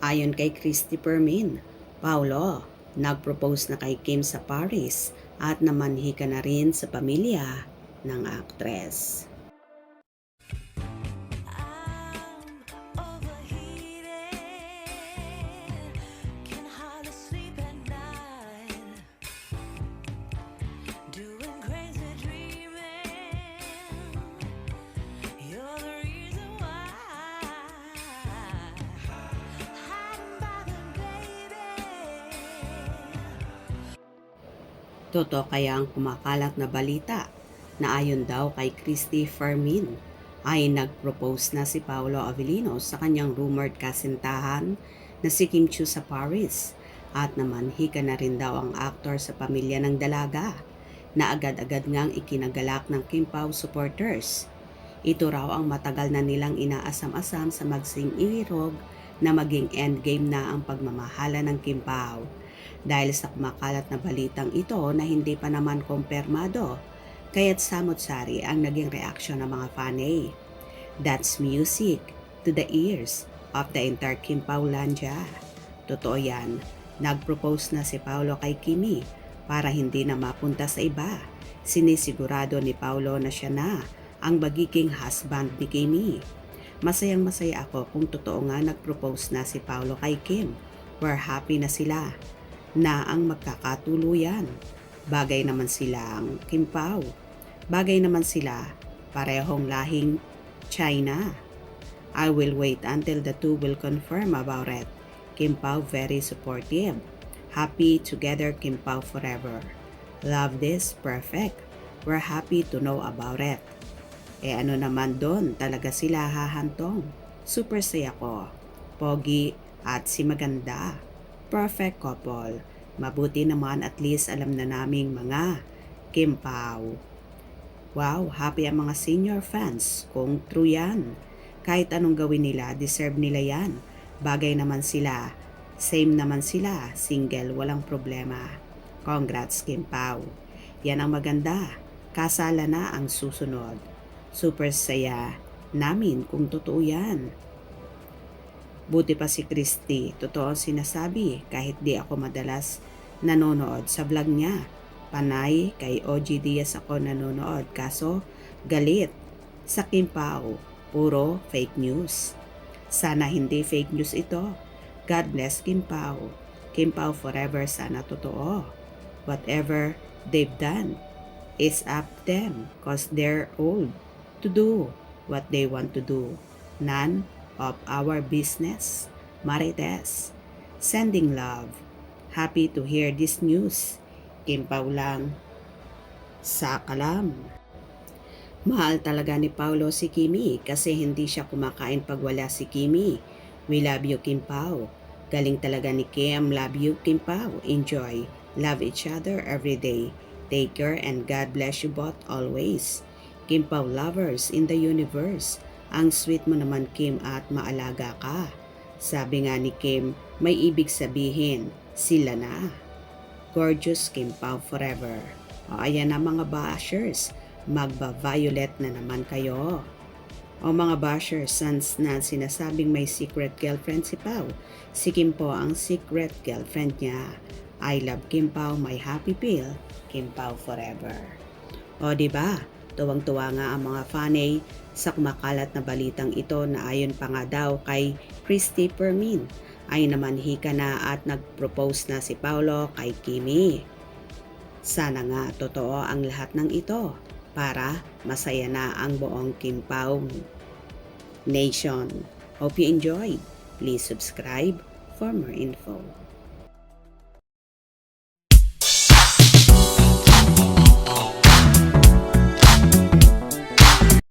Ayon kay Christy Permin, Paulo, nag-propose na kay Kim sa Paris at namanhi ka na rin sa pamilya ng aktres. Totoo kaya ang kumakalat na balita na ayon daw kay Christy Fermin ay nag-propose na si Paolo Avellino sa kanyang rumored kasintahan na si Kim Chiu sa Paris at namanhika na rin daw ang aktor sa pamilya ng dalaga na agad-agad ngang ikinagalak ng Kim Pao supporters. Ito raw ang matagal na nilang inaasam-asam sa magsing iwirog na maging endgame na ang pagmamahala ng Kim Pao. Dahil sa kumakalat na balitang ito na hindi pa naman kumpirmado, kaya't samot-sari ang naging reaksyon ng mga fanay. That's music to the ears of the entire Kim Paulandia. Totoo yan, nag-propose na si Paolo kay Kimi para hindi na mapunta sa iba. Sinisigurado ni Paolo na siya na ang magiging husband ni Kimi. Masayang-masaya ako kung totoo nga nag-propose na si Paolo kay Kim. We're happy na sila na ang magkakatuluyan. Bagay naman silang Kim Pao. Bagay naman sila parehong lahing China. I will wait until the two will confirm about it. Kim Pao very supportive. Happy together Kim Pao forever. Love this, perfect. We're happy to know about it. Ano naman doon talaga sila hahantong. Super saya ko. Pogi at si maganda. Perfect couple. Mabuti naman at least alam na naming mga Kim Pao. Wow, happy ang mga senior fans kung true yan. Kahit anong gawin nila, deserve nila yan. Bagay naman sila. Same naman sila. Single, walang problema. Congrats Kim Pao. Yan ang maganda. Kasala na ang susunod. Super saya namin kung totoo yan. Buti pa si Christy, totoo sinasabi kahit di ako madalas nanonood sa vlog niya. Panay kay OG Diaz ako nanonood kaso galit sa Kim Pao. Puro fake news. Sana hindi fake news ito. God bless Kim Pao. Kim Pao forever, sana totoo. Whatever they've done is up to them cause they're old to do what they want to do. None of our business. Marites, sending love. Happy to hear this news. Kim Pao lang sa kalam. Mahal talaga ni Paolo si Kimi kasi hindi siya kumakain pag wala si Kimi. We love you Kim Pao. Galing talaga ni Kim. Love you Kim Pao. Enjoy. Love each other every day. Take care and God bless you both always. Kim Pao lovers in the universe. Ang sweet mo naman Kim at maalaga ka. Sabi nga ni Kim, may ibig sabihin, sila na. Gorgeous Kim Pao forever. O ayan na mga bashers, magba-violet na naman kayo. O mga bashers, sans na sinasabing may secret girlfriend si Pao. Si Kim po ang secret girlfriend niya. I love Kim Pao, my happy pill, Kim Pao forever. O diba? Tuwang-tuwa nga ang mga fanay sa kumakalat na balitang ito na ayon pa nga daw kay Christy Permin ay namanhika na at nag-propose na si Paolo kay Kimi. Sana nga totoo ang lahat ng ito para masaya na ang buong Kim Pao Nation. Hope you enjoyed. Please subscribe for more info.